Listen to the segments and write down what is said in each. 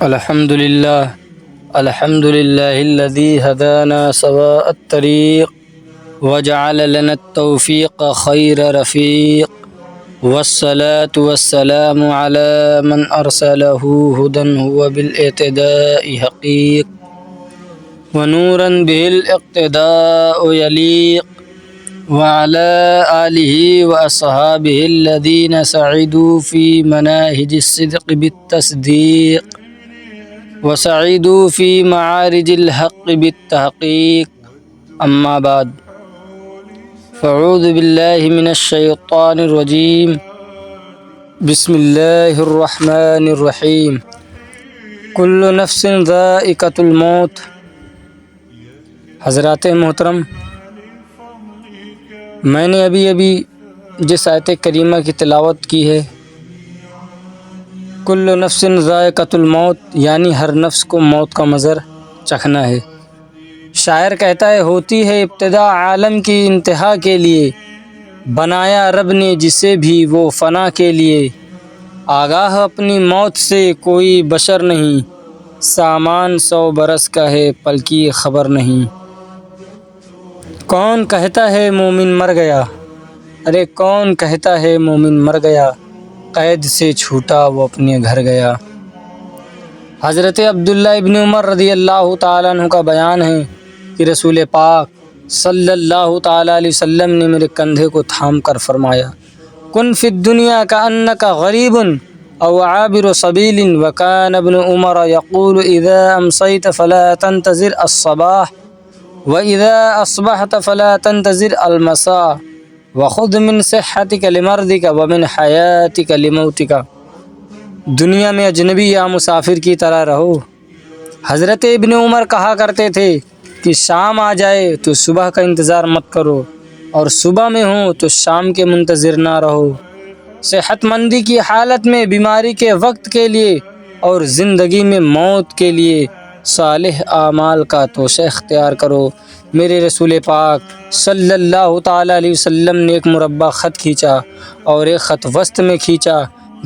الحمد لله الذي هدانا سواء الطريق وجعل لنا التوفيق خير رفيق والصلاة والسلام على من أرسله هدى هو بالاعتداء حقيق ونورا به الاقتداء يليق وعلى آله وأصحابه الذين سعدوا في مناهج الصدق بالتصديق وسعدوا في معارج الحق بالتحقيق أما بعد فأعوذ بالله من الشيطان الرجيم بسم الله الرحمن الرحيم كل نفس ذائقة الموت۔ حضرات محترم، میں نے ابھی جس آیت کریمہ کی تلاوت کی ہے، کل نفس ذائقۃ الموت، یعنی ہر نفس کو موت کا مزر چکھنا ہے۔ شاعر کہتا ہے، ہوتی ہے ابتدا عالم کی انتہا کے لیے، بنایا رب نے جسے بھی وہ فنا کے لیے، آگاہ اپنی موت سے کوئی بشر نہیں، سامان 100 برس کا ہے پل کی خبر نہیں۔ کون کہتا ہے مومن مر گیا، ارے کون کہتا ہے مومن مر گیا، قید سے چھوٹا وہ اپنے گھر گیا۔ حضرت عبداللہ ابن عمر رضی اللہ تعالیٰ عنہ کا بیان ہے کہ رسول پاک صلی اللہ تعالیٰ علیہ وسلم نے میرے کندھے کو تھام کر فرمایا، کن فی الدنیا کأنک غریب او عابر سبیل، وکان ابن عمر یقول اذا امسیت فلا تنتظر الصباح وَإِذَا أَصْبَحْتَ فَلَا تَنْتَظِرْ الْمَسَاءَ وَخُذْ مِنْ صِحَّتِكَ لِمَرْضِكَ وَمِنْ حَيَاتِكَ لِمَوْتِكَ۔ دنیا میں اجنبی یا مسافر کی طرح رہو۔ حضرت ابن عمر کہا کرتے تھے کہ شام آ جائے تو صبح کا انتظار مت کرو، اور صبح میں ہو تو شام کے منتظر نہ رہو۔ صحت مندی کی حالت میں بیماری کے وقت کے لیے اور زندگی میں موت کے لیے صالح اعمال کا توشہ اختیار کرو۔ میرے رسول پاک صلی اللہ تعالیٰ علیہ وسلم نے ایک مربع خط کھینچا اور ایک خط وسط میں کھینچا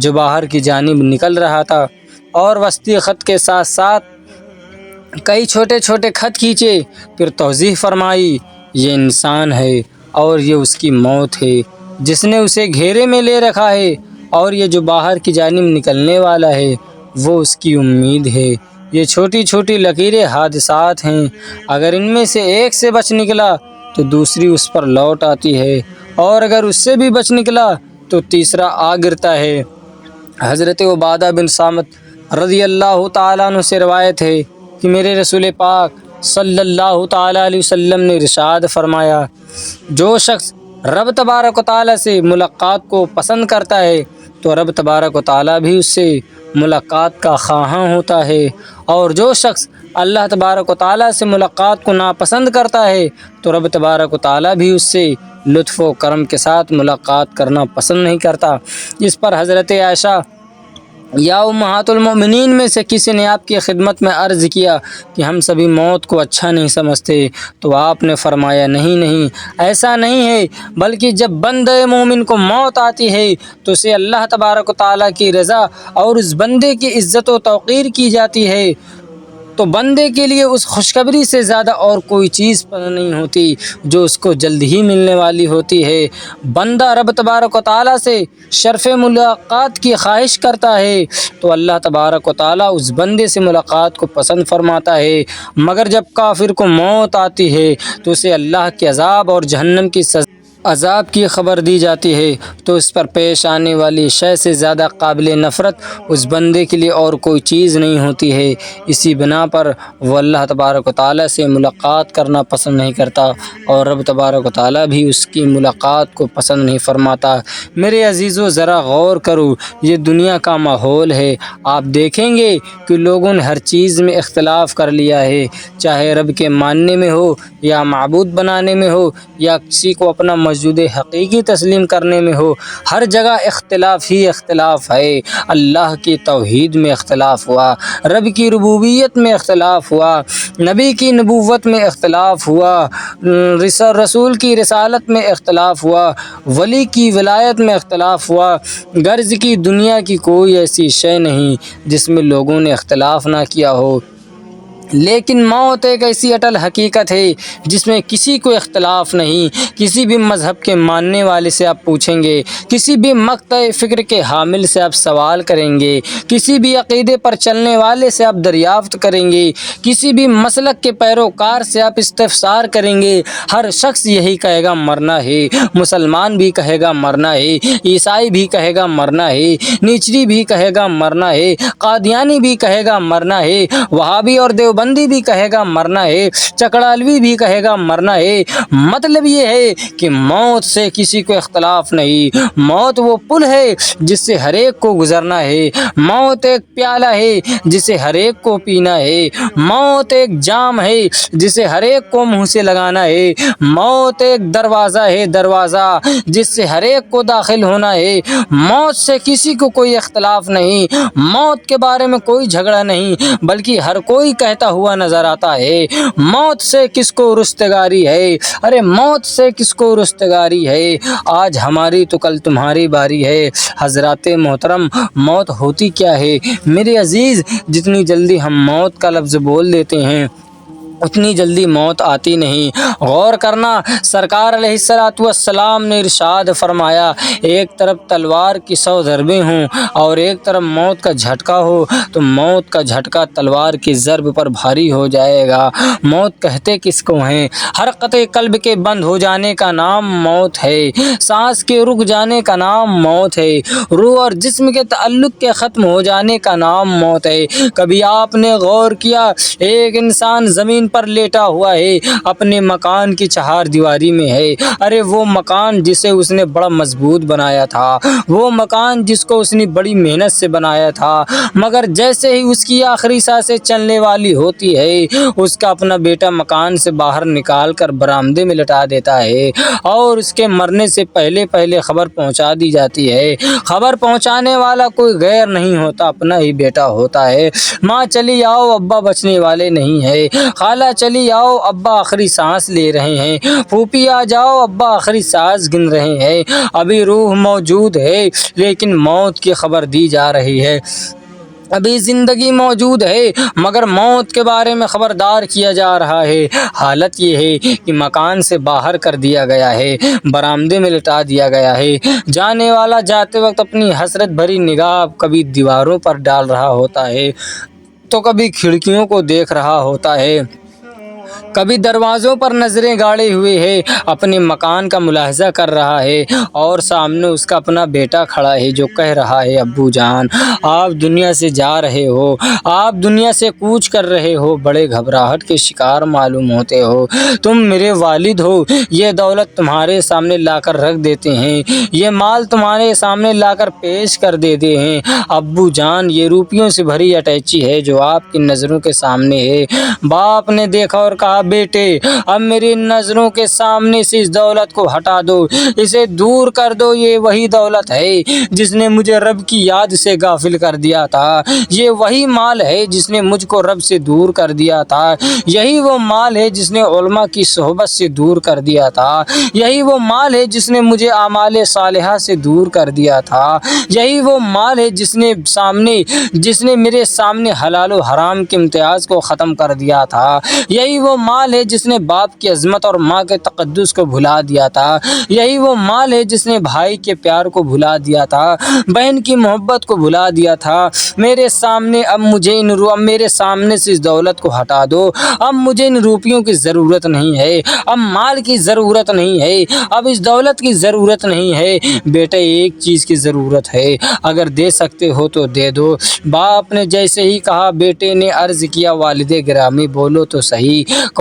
جو باہر کی جانب نکل رہا تھا، اور وسطی خط کے ساتھ ساتھ کئی چھوٹے چھوٹے خط کھینچے، پھر توضیح فرمائی، یہ انسان ہے اور یہ اس کی موت ہے جس نے اسے گھیرے میں لے رکھا ہے، اور یہ جو باہر کی جانب نکلنے والا ہے وہ اس کی امید ہے۔ یہ چھوٹی چھوٹی لکیریں حادثات ہیں، اگر ان میں سے ایک سے بچ نکلا تو دوسری اس پر لوٹ آتی ہے، اور اگر اس سے بھی بچ نکلا تو تیسرا آ گرتا ہے۔ حضرت عبادہ بن صامت رضی اللہ تعالیٰ عنہ سے روایت ہے کہ میرے رسول پاک صلی اللہ تعالیٰ علیہ وسلم نے ارشاد فرمایا، جو شخص رب تبارک و تعالیٰ سے ملاقات کو پسند کرتا ہے تو رب تبارک و تعالیٰ بھی اس سے ملاقات کا خواہاں ہوتا ہے، اور جو شخص اللہ تبارک و تعالیٰ سے ملاقات کو ناپسند کرتا ہے تو رب تبارک و تعالیٰ بھی اس سے لطف و کرم کے ساتھ ملاقات کرنا پسند نہیں کرتا۔ اس پر حضرت عائشہ یا امہات المؤمنین میں سے کسی نے آپ کی خدمت میں عرض کیا کہ ہم سبھی موت کو اچھا نہیں سمجھتے، تو آپ نے فرمایا، نہیں، ایسا نہیں ہے، بلکہ جب بندے مومن کو موت آتی ہے تو اسے اللہ تبارک و تعالیٰ کی رضا اور اس بندے کی عزت و توقیر کی جاتی ہے، تو بندے کے لیے اس خوشخبری سے زیادہ اور کوئی چیز پسند نہیں ہوتی جو اس کو جلد ہی ملنے والی ہوتی ہے۔ بندہ رب تبارک و تعالیٰ سے شرف ملاقات کی خواہش کرتا ہے تو اللہ تبارک و تعالیٰ اس بندے سے ملاقات کو پسند فرماتا ہے، مگر جب کافر کو موت آتی ہے تو اسے اللہ کے عذاب اور جہنم کی عذاب کی خبر دی جاتی ہے، تو اس پر پیش آنے والی شے سے زیادہ قابل نفرت اس بندے کے لیے اور کوئی چیز نہیں ہوتی ہے۔ اسی بنا پر وہ اللہ تبارک و تعالیٰ سے ملاقات کرنا پسند نہیں کرتا، اور رب تبارک و تعالیٰ بھی اس کی ملاقات کو پسند نہیں فرماتا۔ میرے عزیزو، ذرا غور کرو، یہ دنیا کا ماحول ہے۔ آپ دیکھیں گے کہ لوگوں نے ہر چیز میں اختلاف کر لیا ہے، چاہے رب کے ماننے میں ہو یا معبود بنانے میں ہو، یا کسی کو اپنا موجود حقیقی تسلیم کرنے میں ہو، ہر جگہ اختلاف ہی اختلاف ہے۔ اللہ کی توحید میں اختلاف ہوا، رب کی ربوبیت میں اختلاف ہوا، نبی کی نبوت میں اختلاف ہوا، رسول کی رسالت میں اختلاف ہوا، ولی کی ولایت میں اختلاف ہوا۔ غرض کی دنیا کی کوئی ایسی شے نہیں جس میں لوگوں نے اختلاف نہ کیا ہو، لیکن موت ایک ایسی اٹل حقیقت ہے جس میں کسی کو اختلاف نہیں۔ کسی بھی مذہب کے ماننے والے سے آپ پوچھیں گے، کسی بھی مقطع فکر کے حامل سے آپ سوال کریں گے، کسی بھی عقیدے پر چلنے والے سے آپ دریافت کریں گے، کسی بھی مسلک کے پیروکار سے آپ استفسار کریں گے، ہر شخص یہی کہے گا مرنا ہے۔ مسلمان بھی کہے گا مرنا ہے، عیسائی بھی کہے گا مرنا ہے، نیچری بھی کہے گا مرنا ہے، قادیانی بھی کہے گا مرنا ہے، وہابی اور دیوبندی بھی کہے گا مرنا ہے، چکڑالوی بھی کہے گا مرنا ہے۔ مطلب یہ ہے کہ موت سے کسی کو اختلاف نہیں۔ موت وہ پل ہے جس سے ہر ایک کو گزرنا ہے، موت ایک پیالہ ہے جسے ہر ایک کو پینا ہے، موت ایک جام ہے جسے ہر ایک کو منہ سے لگانا ہے، موت ایک دروازہ ہے، دروازہ جس سے ہر ایک کو داخل ہونا ہے۔ موت سے کسی کو کوئی اختلاف نہیں، موت کے بارے میں کوئی جھگڑا نہیں، بلکہ ہر کوئی کہتا ہوا نظر آتا ہے موت سے کس کو رستگاری ہے، ارے موت سے کس کو رستگاری ہے، آج ہماری تو کل تمہاری باری ہے۔ حضرات محترم، موت ہوتی کیا ہے؟ میرے عزیز، جتنی جلدی ہم موت کا لفظ بول دیتے ہیں اتنی جلدی موت آتی نہیں۔ غور کرنا، سرکار علیہ الصلوۃ والسلام نے ارشاد فرمایا، ایک طرف تلوار کی 100 ضربیں ہوں اور ایک طرف موت کا جھٹکا ہو تو موت کا جھٹکا تلوار کی ضرب پر بھاری ہو جائے گا۔ موت کہتے کس کو ہیں؟ حرکت قلب کے بند ہو جانے کا نام موت ہے، سانس کے رک جانے کا نام موت ہے، روح اور جسم کے تعلق کے ختم ہو جانے کا نام موت ہے۔ کبھی آپ نے غور کیا، ایک انسان زمین پر لیٹا ہوا ہے، اپنے مکان کی 4 دیواری میں ہے، ارے وہ مکان جسے اس نے بڑا مضبوط بنایا تھا، وہ مکان جس کو اس نے بڑی محنت سے بنایا تھا، مگر جیسے ہی اس کی آخری سانسیں چلنے والی ہوتی ہے، اس کا اپنا بیٹا مکان سے باہر نکال کر برآمدے میں لٹا دیتا ہے اور اس کے مرنے سے پہلے خبر پہنچا دی جاتی ہے۔ خبر پہنچانے والا کوئی غیر نہیں ہوتا، اپنا ہی بیٹا ہوتا ہے۔ ماں چلی آؤ، ابا بچنے والے نہیں ہے، خالہ چلی آؤ، ابا آخری سانس لے رہے ہیں، پھوپھی آ جاؤ، ابا آخری سانس گن رہے ہیں۔ ابھی روح موجود ہے لیکن موت کی خبر دی جا رہی ہے، ابھی زندگی موجود ہے مگر موت کے بارے میں خبردار کیا جا رہا ہے۔ حالت یہ ہے کہ مکان سے باہر کر دیا گیا ہے، برآمدے میں لٹا دیا گیا ہے۔ جانے والا جاتے وقت اپنی حسرت بھری نگاہ کبھی دیواروں پر ڈال رہا ہوتا ہے تو کبھی کھڑکیوں کو دیکھ رہا ہوتا ہے، کبھی دروازوں پر نظریں گاڑے ہوئے ہے، اپنے مکان کا ملاحظہ کر رہا ہے اور سامنے اس کا اپنا بیٹا کھڑا ہے جو کہہ رہا ہے، ابو جان آپ دنیا سے جا رہے ہو، آپ دنیا سے کوچ کر رہے ہو، بڑے گھبراہٹ کے شکار معلوم ہوتے ہو، تم میرے والد ہو، یہ دولت تمہارے سامنے لا کر رکھ دیتے ہیں، یہ مال تمہارے سامنے لا کر پیش کر دیتے ہیں، ابو جان یہ روپیوں سے بھری اٹیچی ہے جو آپ کی نظروں کے سامنے ہے۔ باپ نے دیکھا اور کہا، بیٹے اب میری نظروں کے سامنے سے اس دولت کو ہٹا دو، اسے دور کر دو، یہ وہی دولت ہے جس نے مجھے رب کی یاد سے غافل کر دیا تھا، یہ وہی مال ہے جس نے مجھ کو رب سے دور کر دیا تھا، یہی وہ مال ہے جس نے علماء کی صحبت سے دور کر دیا تھا، یہی وہ مال ہے جس نے مجھے اعمال صالحہ سے دور کر دیا تھا، یہی وہ مال ہے جس نے میرے سامنے حلال و حرام کے امتیاز کو ختم کر دیا تھا، یہی وہ مال ہے جس نے باپ کی عظمت اور ماں کے تقدس کو بھلا دیا تھا، یہی وہ مال ہے جس نے بھائی کے پیار کو بھلا دیا تھا، بہن کی محبت کو بھلا دیا تھا۔ میرے سامنے اب میرے سامنے سے اس دولت کو ہٹا دو، اب مجھے ان روپیوں کی ضرورت نہیں ہے، اب مال کی ضرورت نہیں ہے، اب اس دولت کی ضرورت نہیں ہے، بیٹے ایک چیز کی ضرورت ہے، اگر دے سکتے ہو تو دے دو۔ باپ نے جیسے ہی کہا، بیٹے نے عرض کیا، والد گرامی بولو تو صحیح،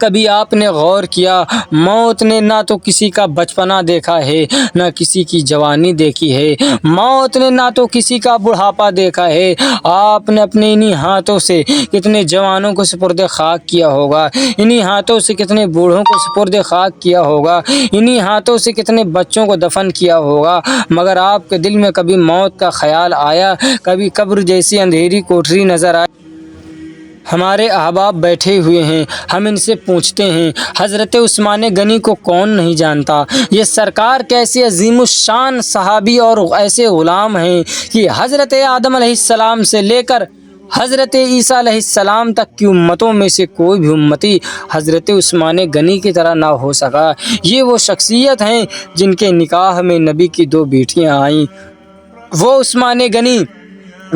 کبھی آپ نے غور کیا موت نے نہ تو کسی کا بچپنا دیکھا ہے نہ کسی کی جوانی دیکھی ہے، موت نے نہ تو کسی کا بڑھاپا دیکھا ہے۔ آپ نے اپنے انہی ہاتھوں سے کتنے جوانوں کو سپرد خاک کیا ہوگا، انہی ہاتھوں سے کتنے بوڑھوں کو سپرد خاک کیا ہوگا، انہی ہاتھوں سے کتنے بچوں کو دفن کیا ہوگا، مگر آپ کے دل میں کبھی موت کا خیال آیا؟ کبھی قبر جیسی اندھیری کوٹری نظر آئی؟ ہمارے احباب بیٹھے ہوئے ہیں، ہم ان سے پوچھتے ہیں حضرت عثمان غنی کو کون نہیں جانتا؟ یہ سرکار کیسے عظیم الشان صحابی اور ایسے غلام ہیں کہ حضرت آدم علیہ السلام سے لے کر حضرت عیسیٰ علیہ السلام تک کی امتوں میں سے کوئی بھی امتی حضرت عثمان غنی کی طرح نہ ہو سکا۔ یہ وہ شخصیت ہیں جن کے نکاح میں نبی کی 2 بیٹیاں آئیں، وہ عثمان غنی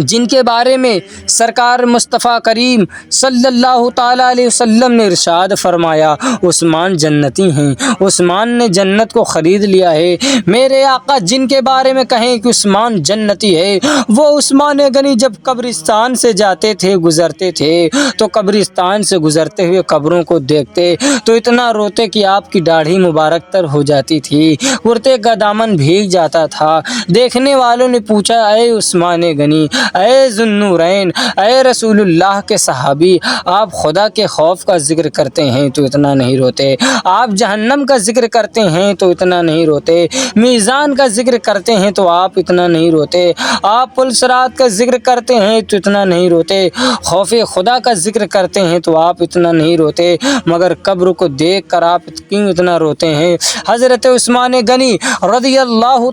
جن کے بارے میں سرکار مصطفیٰ کریم صلی اللہ تعالیٰ علیہ وسلم نے ارشاد فرمایا عثمان جنتی ہیں، عثمان نے جنت کو خرید لیا ہے۔ میرے آقا جن کے بارے میں کہیں کہ عثمان جنتی ہے، وہ عثمان غنی جب قبرستان سے جاتے تھے گزرتے تھے تو قبرستان سے گزرتے ہوئے قبروں کو دیکھتے تو اتنا روتے کہ آپ کی داڑھی مبارک تر ہو جاتی تھی، کرتے کا دامن بھیگ جاتا تھا۔ دیکھنے والوں نے پوچھا اے عثمان غنی، اے ذو النورین، اے رسول اللہ کے صحابی، آپ خدا کے خوف کا ذکر کرتے ہیں تو اتنا نہیں روتے، آپ جہنم کا ذکر کرتے ہیں تو اتنا نہیں روتے، میزان کا ذکر کرتے ہیں تو آپ اتنا نہیں روتے، آپ پل صراط کا ذکر کرتے ہیں تو اتنا نہیں روتے، خوف خدا کا ذکر کرتے ہیں تو آپ اتنا نہیں روتے، مگر قبر کو دیکھ کر آپ کیوں اتنا روتے ہیں؟ حضرت عثمان غنی رضی اللہ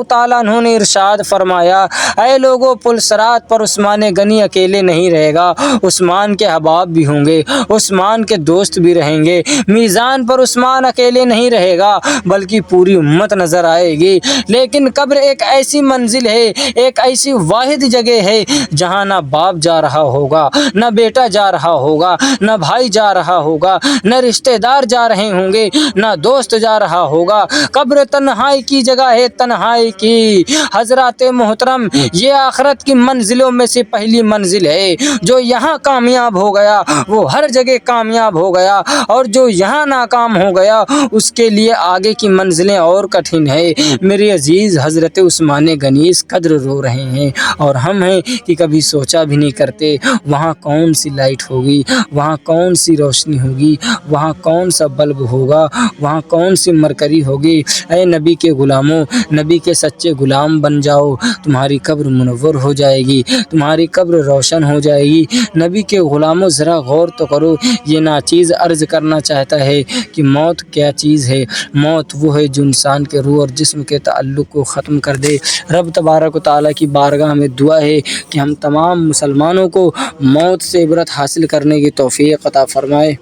تعالیٰ عنہ نے ارشاد فرمایا اے لوگو، پل صراط پر عثمان غنی اکیلے نہیں رہے گا، عثمان کے احباب بھی ہوں گے، عثمان کے دوست بھی رہیں گے، میزان پر عثمان اکیلے نہیں رہے گا بلکہ پوری امت نظر آئے گی۔ لیکن قبر ایک ایسی منزل ہے، ایک ایسی واحد جگہ ہے جہاں نہ باپ جا رہا ہوگا، نہ بیٹا جا رہا ہوگا، نہ بھائی جا رہا ہوگا، نہ رشتہ دار جا رہے ہوں گے، نہ دوست جا رہا ہوگا۔ قبر تنہائی کی جگہ ہے، تنہائی کی۔ حضرات محترم، یہ آخرت کی منزلوں میں سے پہلی منزل ہے۔ جو یہاں کامیاب ہو گیا وہ ہر جگہ کامیاب ہو گیا، اور جو یہاں ناکام ہو گیا اس کے لیے آگے کی منزلیں اور کٹھن ہے۔ میرے عزیز، حضرت عثمان غنی اس قدر رو رہے ہیں اور ہم ہیں کہ کبھی سوچا بھی نہیں کرتے وہاں کون سی لائٹ ہوگی، وہاں کون سی روشنی ہوگی، وہاں کون سا بلب ہوگا، وہاں کون سی مرکری ہوگی۔ اے نبی کے غلاموں، نبی کے سچے غلام بن جاؤ، تمہاری قبر منور ہو جائے گی، تمہاری قبر روشن ہو جائے گی۔ نبی کے غلاموں ذرا غور تو کرو، یہ ناچیز عرض کرنا چاہتا ہے کہ موت کیا چیز ہے۔ موت وہ ہے جو انسان کے روح اور جسم کے تعلق کو ختم کر دے۔ رب تبارک و تعالیٰ کی بارگاہ میں دعا ہے کہ ہم تمام مسلمانوں کو موت سے عبرت حاصل کرنے کی توفیق عطا فرمائے۔